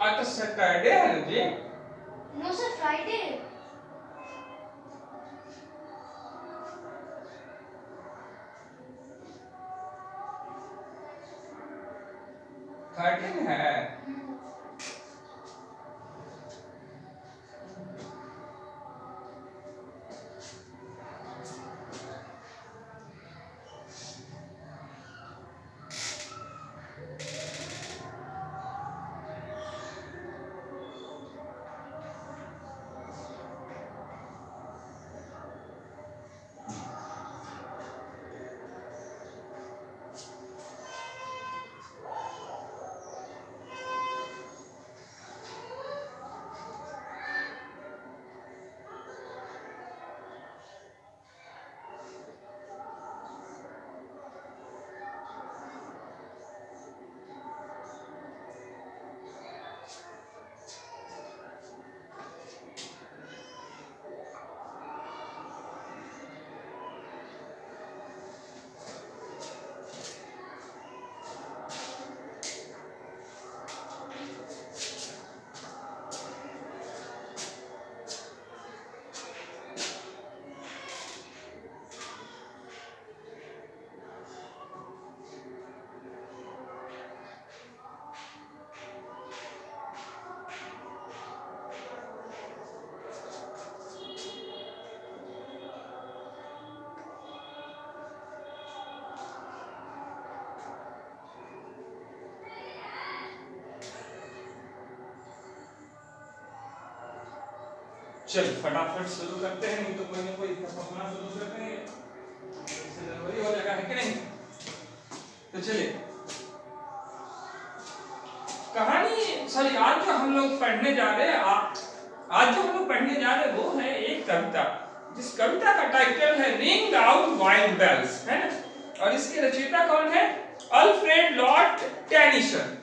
आज तो सैटरडे है ना जी। No sir, Friday. 13 है। चल फटाफट शुरू करते हैं, नहीं तो कोई ना कोई पकना शुरू करते हैं, इससे जरूरी हो जाएगा है कि नहीं। तो चलिए कहानी सॉरी आज जो हम लोग पढ़ने जा रहे हैं आज जो हम लोग पढ़ने जा रहे हैं वो है एक कविता, जिस कविता का टाइटल है रिंग आउट वाइल्ड बेल्स, है ना। और इसके रचयिता कौन है? Alfred Lord Tennyson.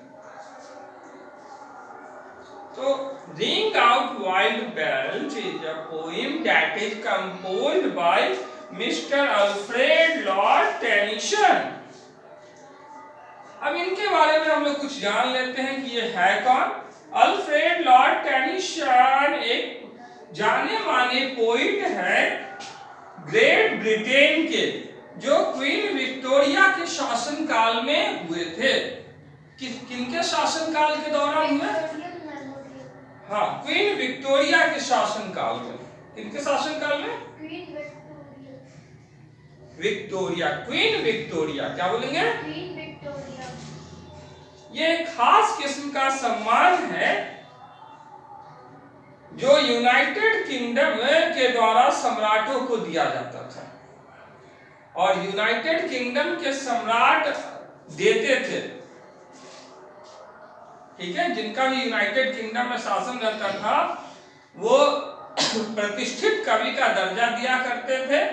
So, Ring Out Wild Bells is a poem that is composed by Mr. Alfred Lord Tennyson. अब इनके बारे में हम लोग कुछ जान लेते हैं कि ये है कौन। अल्फ्रेड लॉर्ड टेनिसन एक जाने माने पोइट है ग्रेट ब्रिटेन के, जो क्वीन विक्टोरिया के शासनकाल में हुए थे। किनके शासनकाल के दौरान हुए? हाँ, क्वीन विक्टोरिया के शासनकाल में। किनके शासनकाल में? Victoria, queen Victoria. क्या बोलेंगे? Queen Victoria. ये एक खास किस्म का सम्मान है जो यूनाइटेड किंगडम के द्वारा सम्राटों को दिया जाता था, और यूनाइटेड किंगडम के सम्राट देते थे। ठीक है, जिनका भी यूनाइटेड किंगडम में शासन रहता था वो प्रतिष्ठित कवि का दर्जा दिया करते थे।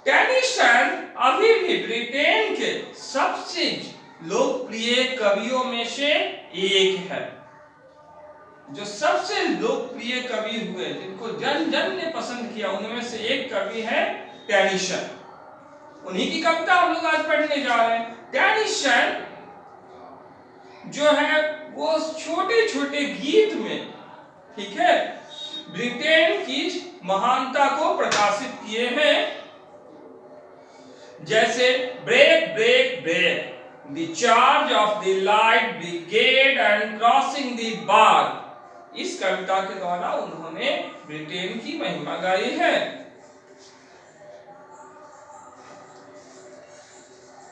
टेनिसन अभी भी ब्रिटेन के सबसे लोकप्रिय कवियों में से एक है। जो सबसे लोकप्रिय कवि हुए, जिनको जन जन ने पसंद किया, उनमें से एक कवि है टेनिसन। उन्हीं की कविता हम लोग आज पढ़ने जा रहे हैं। टेनिसन जो है वो छोटे छोटे गीत में, ठीक है, ब्रिटेन की महानता को प्रकाशित किए हैं, जैसे break break break, the charge of the light brigade and crossing the bar. इस कविता के द्वारा उन्होंने ब्रिटेन की महिमा गाई है।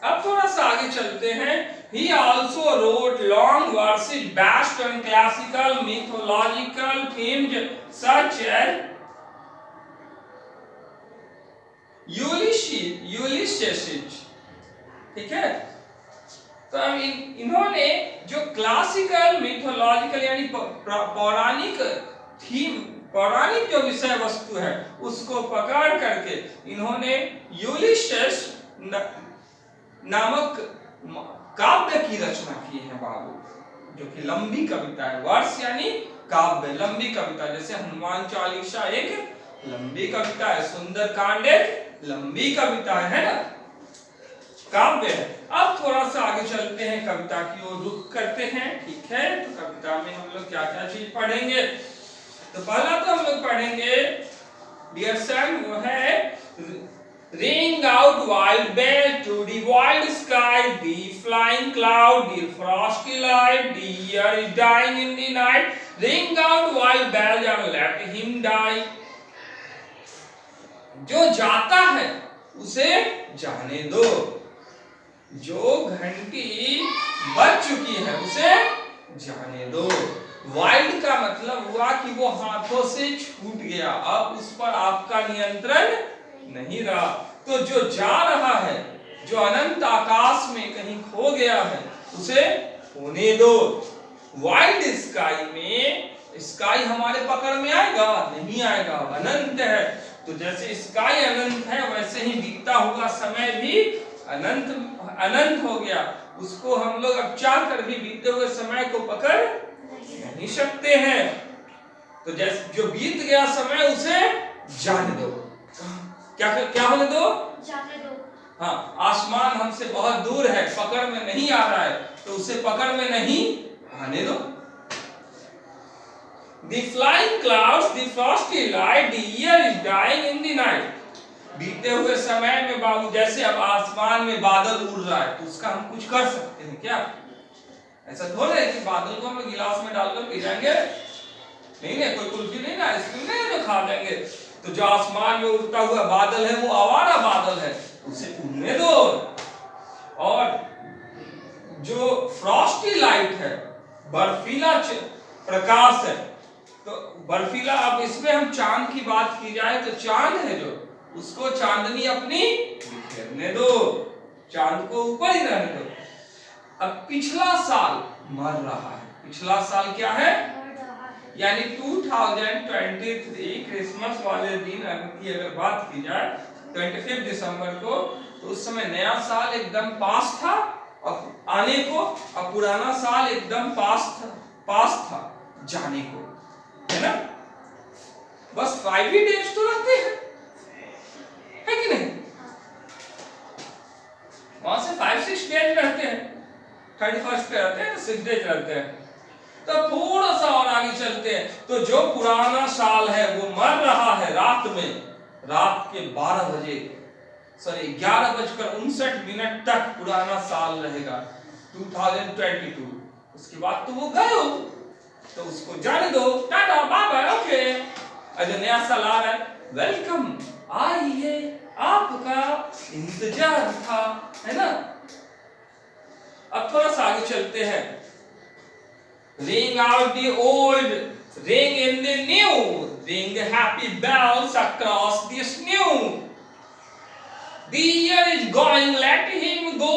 अब थोड़ा सा आगे चलते हैं। He also wrote long verses based on classical mythological themes such as Ulysses। ठीक है, तो अब इन्होंने जो क्लासिकल मिथोलॉजिकल यानी पौराणिक थीम, पौराणिक जो विषय वस्तु है उसको पकड़ करके इन्होंने यूलिसेस नामक काव्य की रचना की है बाबू, जो कि लंबी कविता है। वर्ष यानी काव्य, लंबी कविता। जैसे हनुमान चालीसा एक लंबी कविता है, सुंदरकांड एक लंबी कविता है ना, काव्य है। अब थोड़ा सा आगे चलते हैं, कविता की ओर रुख करते हैं। ठीक है, तो कविता में हम लोग क्या क्या चीज पढ़ेंगे? तो पहला तो हम लोग पढ़ेंगे डियर सन, वो है Ring out wild bell to the wild sky, the flying cloud, the frosty light, the year is dying in the night. Ring out wild bell and let him die. जो जाता है उसे जाने दो, जो घंटी बज चुकी है उसे जाने दो। वाइल्ड का मतलब हुआ कि वो हाथों से छूट गया, अब उस पर आपका नियंत्रण नहीं रहा। तो जो जा रहा है, जो अनंत आकाश में कहीं खो गया है, उसे होने दो। वाइल्ड स्काई में, स्काई हमारे पकड़ में आएगा? नहीं आएगा, अनंत है। तो जैसे स्काई अनंत है, वैसे ही बीतता हुआ समय भी अनंत हो गया। उसको हम लोग अब चाह कर भी बीते हुए समय को पकड़ नहीं सकते हैं। तो जैसे जो बीत गया समय उसे जाने दो। क्या होने दो? जाने दो। हाँ, आसमान हमसे बहुत दूर है, पकड़ में नहीं आ रहा है, तो उसे पकड़ में नहीं आने दो। The flying clouds, the frosty light, the year is dying in the night. बीते हुए समय में बाबू, जैसे अब आसमान में बादल उड़ रहा है, तो उसका हम कुछ कर सकते हैं क्या? ऐसा थोड़ा है कि बादल को हम गिलास में डालकर पी जाएंगे? नहीं, कोई कुल्फी नहीं ना, आइसक्रीम नहीं जो खा लेंगे। तो जो आसमान में उड़ता हुआ बादल है, वो आवारा बादल है, उसे उड़ने दो। और जो फ्रॉस्टी लाइट है, बर्फीला प्रकाश है, तो बर्फीला, अब इसमें हम चांद की बात की जाए तो चांद है जो, उसको चांदनी अपनी बिखेरने दो, चांद को ऊपर ही रहने दो। अब पिछला साल मर रहा है, पिछला साल क्या है? यानी 2023 क्रिसमस वाले दिन की अगर बात की जाए 25 दिसंबर को, तो उस समय नया साल एकदम पास था और आने को, और पुराना साल एकदम पास था जाने को, है ना? बस 5 ही डेज तो रहते हैं, है कि नहीं? वहां से 5-6 डेज रहते हैं, 31st पे रहते हैं, 6 डेज रहते हैं। तो थोड़ा सा और आगे चलते हैं, तो जो पुराना साल है वो मर रहा है रात में, रात के 11:59 तक पुराना साल रहेगा 2022। उसके बाद तो वो गए हो, तो उसको जाने दो, टाटा बाय बाय, ओके। और जो नया साल आ रहा है, वेलकम, आइए, आपका इंतजार था, है ना? अब थोड़ा सा आगे चलते हैं। Ring out the old, ring in the new, ring the happy bells across the snow. The year is going, let him go.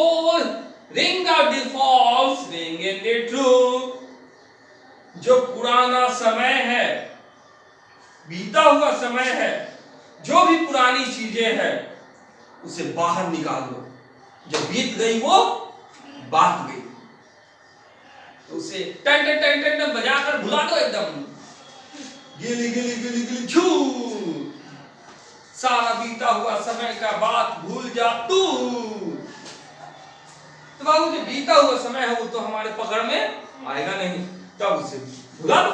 Ring out the false, ring in the true. जो पुराना समय है, बीता हुआ समय है, जो भी पुरानी चीजें हैं, उसे बाहर निकाल दो। जब बीत गई वो बात गई, तो उसे टन टन टन टन टन बजाकर भुला दो एकदम। गिली गिली गिली गिली छू, सारा बीता हुआ समय का बात भूल जा तू। तो बाबू, जो बीता हुआ समय है वो तो हमारे पकड़ में आएगा नहीं, तब उसे भुला दो।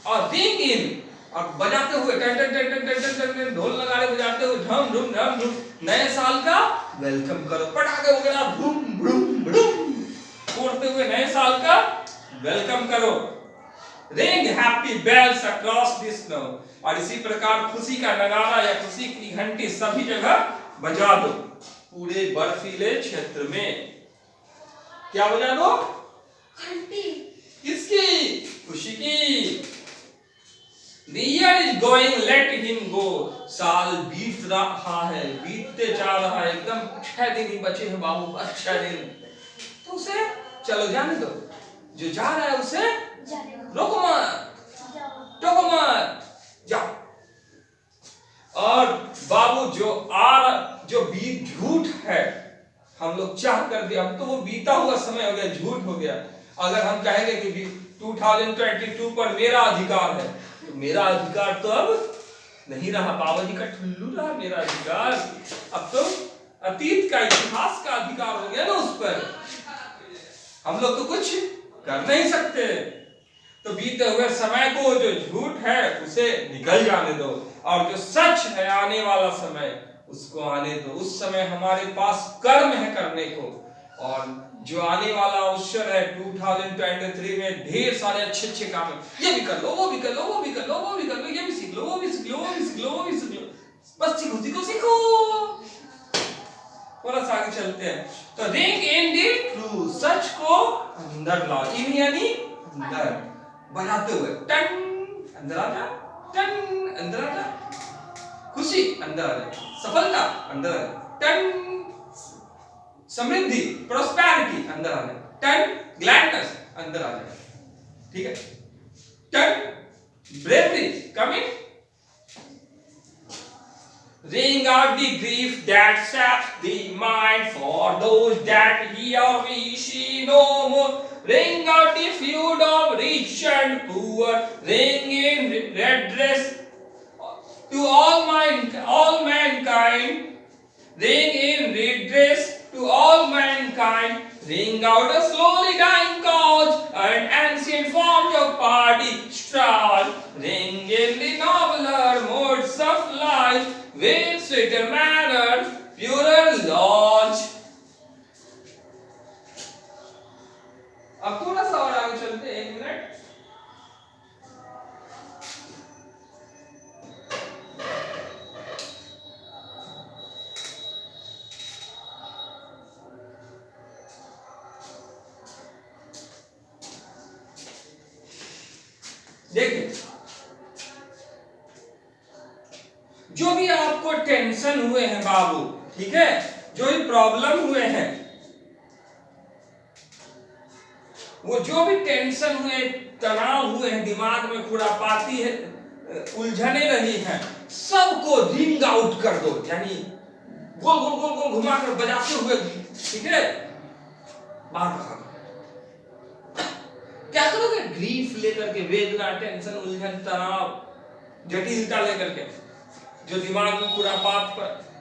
और रिंग इन, और बजाते हुए टन टन टन टन टन टन टन, ढोल नगाड़े बजाते हुए झम झुम झम झुम नए साल का वेलकम करो। पटाखे वगैरह भूम भूम भूम फोड़ते हुए नए साल का वेलकम करो। Ring happy bells across the snow, और इसी प्रकार खुशी का नगाड़ा या खुशी की घंटी सभी जगह बजा दो, पूरे बर्फीले क्षेत्र में। क्या बजा दो? घंटी। किसकी? खुशी की। The year is going, let him go. साल बीत रहा है, बीतते जा रहा है, एकदम 6 दिन ही बचे हैं बाबू, बस 6 दिन। तो उसे चलो जाने दो, जो जा रहा है उसे रोको मत, टोको मत, जाओ। और बाबू जो बीत झूठ है, हम लोग चाह कर दिया, अब तो वो बीता हुआ समय हो गया, झूठ हो गया। अगर हम कहेंगे कि 2022 पर मेरा अधिकार है, तो मेरा अधिकार तो अब नहीं रहा, बाबा जी का ठुल्लू रहा मेरा अधिकार। अब तो अतीत का, इतिहास का अधिकार हो गया ना उस पर। हम लोग तो कुछ कर नहीं सकते। तो बीते हुए समय को, जो झूठ है उसे निकल जाने दो, और जो सच है आने वाला समय उसको आने दो। उस समय हमारे पास कर्म है करने को, और जो आने वाला अवसर है 2023 में ढेर सारे अच्छे अच्छे काम है। ये भी कर लो, वो भी कर लो, वो भी कर लो, वो भी कर लो, ये भी सीख लो, वो भी सीख लो, वो भी सीख लो, वो भी सीख लो। बस सीखो सीखो सीखो। थोड़ा सा आगे चलते हैं। तो रिंग इन दी ट्रू, सच को अंदर लाओ। इन यानी अंदर, बजाते हुए टन, अंदर आ जा, टन, अंदर आ जा। खुशी अंदर आ जा, सफलता अंदर आ जा, टन। समृद्धि, प्रोस्पेरिटी अंदर आ जाए, टन। ग्लैडनेस अंदर आ जाए, ठीक है, टन। Bravery come in. Ring out the grief that saps the mind for those that hear we see no more. Ring out the feud of rich and poor. Ring in redress to all mankind. Ring in redress to all mankind. Ring out a slowly dying cause and ancient forms of party strife. Ring in the nobler modes of life with sweeter manners, purer laws. अब थोड़ा सा और आगे चलते हैं, 1 minute. देखिए, जो भी आपको टेंशन हुए हैं बाबू, ठीक है, जो भी प्रॉब्लम हुए हैं, वो जो भी टेंशन हुए, तनाव हुए हैं, दिमाग में खुरापाती है, उलझने रही हैं, सबको रिंग आउट कर दो। यानी गोल गोल गोल गोल घुमा कर बजाते हुए, ठीक है, बाहर भगा। क्या करोगे? ग्रीफ लेकर के, वेदना, टेंशन, उलझन, तनाव, जटिलता लेकर के, जो दिमाग में खुरापात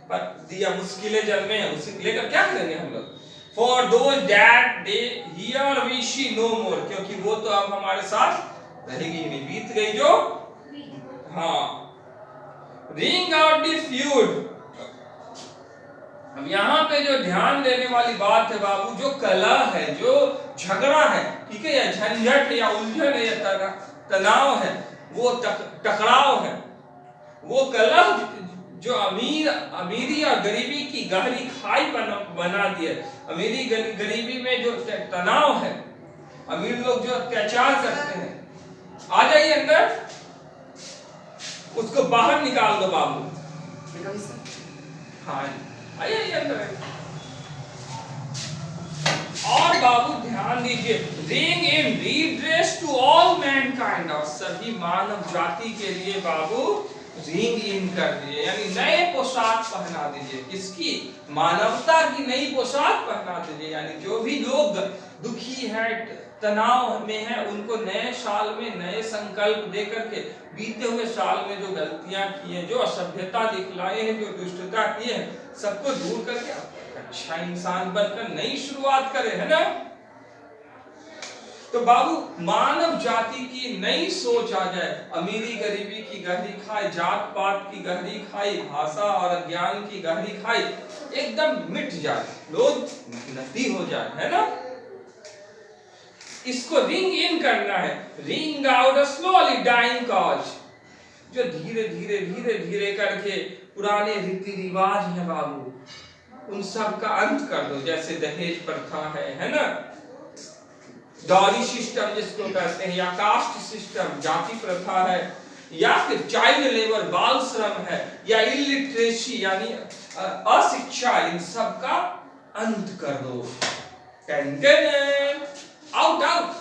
पर दिया मुश्किलें जन्मे हैं, उसे लेकर क्या करेंगे हम लोग? For those that they hear we she no more, क्योंकि वो तो अब हमारे साथ रहेगी नहीं, बीत गई जो। हाँ, रिंग आउट द फ्यूड। अब यहाँ पे जो ध्यान देने वाली बात है बाबू, जो कला है, जो झगड़ा है, ठीक है, या झंझट या उलझन है या तनाव है, वो टकराव है, वो कला जो अमीरी और गरीबी की गहरी खाई बना दी है। अमीरी गरीबी में जो तनाव है, अमीर लोग जो अत्याचार करते हैं, आ जाइए अंदर, उसको बाहर निकाल दो बाबू। हाँ, आइए अंदर। और बाबू ध्यान दीजिए, ring in redress to all mankind, और सभी मानव जाति के लिए बाबू रिंग इन कर दिए, यानी नए पोशाक पहना दीजिए। किसकी? मानवता की नई पोशाक पहना दीजिए। यानी जो भी लोग दुखी है, तनाव में है, उनको नए साल में नए संकल्प दे करके, बीते हुए साल में जो गलतियां की हैं, जो असभ्यता दिखलाए हैं, जो दुष्टता की है, सबको दूर करके अच्छा इंसान बनकर नई शुरुआत करे, है ना। तो बाबू, मानव जाति की नई सोच आ जाए। अमीरी गरीबी की गहरी खाई, जात पात की गहरी खाई, भाषा और अज्ञान की गहरी खाई एकदम मिट जाए, लोग नदी हो जाए, है ना। इसको रिंग इन करना है। Ring out a slowly dying cause, जो धीरे धीरे धीरे धीरे करके पुराने रीति रिवाज है बाबू, उन सब का अंत कर दो। जैसे दहेज प्रथा है ना, डॉरी सिस्टम जिसको कहते हैं, या कास्ट सिस्टम, जाति प्रथा है, या फिर चाइल्ड लेबर, बाल श्रम है, या इलिटरेसी यानी अशिक्षा, इन सब का अंत कर दो। आउट आउट,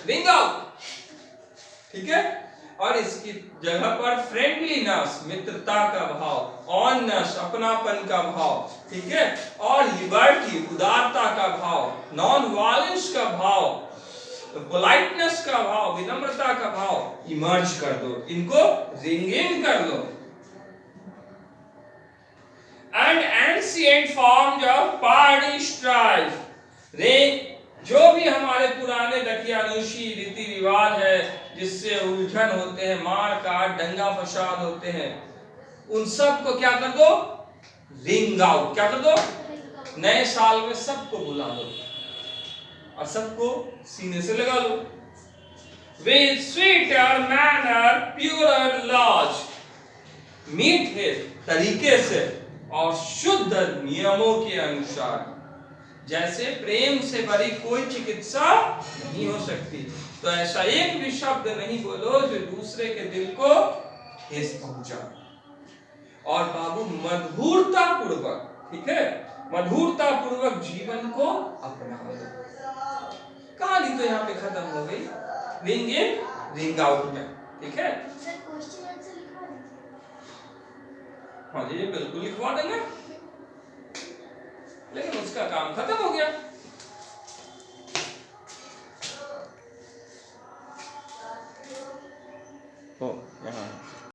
रिंग आउट, ठीक है। और इसकी जगह पर फ्रेंडलीनेस, मित्रता का भाव, ऑनेस्ट, अपनापन का भाव, ठीक है, और लिबर्टी, उदारता का भाव, नॉन वायलेंस का भाव, पोलाइटनेस का भाव, विनम्रता का भाव इमर्ज कर दो। इनको रिंग इन कर लो। and ancient forms of party strife. रे जो भी हमारे पुराने दकियानूशी रीति रिवाज है जिससे उलझन होते हैं, मार काट दंगा फसाद होते हैं, उन सब को क्या कर दो? Ring out. क्या कर दो? नए साल में सबको बुला लो और सबको सीने से लगा लो। With sweeter manner, purer laws, मीठे तरीके से और शुद्ध नियमों के अनुसार। जैसे प्रेम से भरी कोई चिकित्सा नहीं हो सकती, तो ऐसा एक भी शब्द नहीं बोलो जो दूसरे के दिल को ठेस पहुंचा। और बाबू मधुरता पूर्वक, ठीक है, मधुरता पूर्वक जीवन को अपना लो। कहानी तो यहाँ पे खत्म हो गई, रिंग इन रिंग आउट में, ठीक है। सर क्वेश्चन आंसर लिखवा दीजिए। हाँ जी बिल्कुल लिखवा देंगे, लेकिन उसका काम खत्म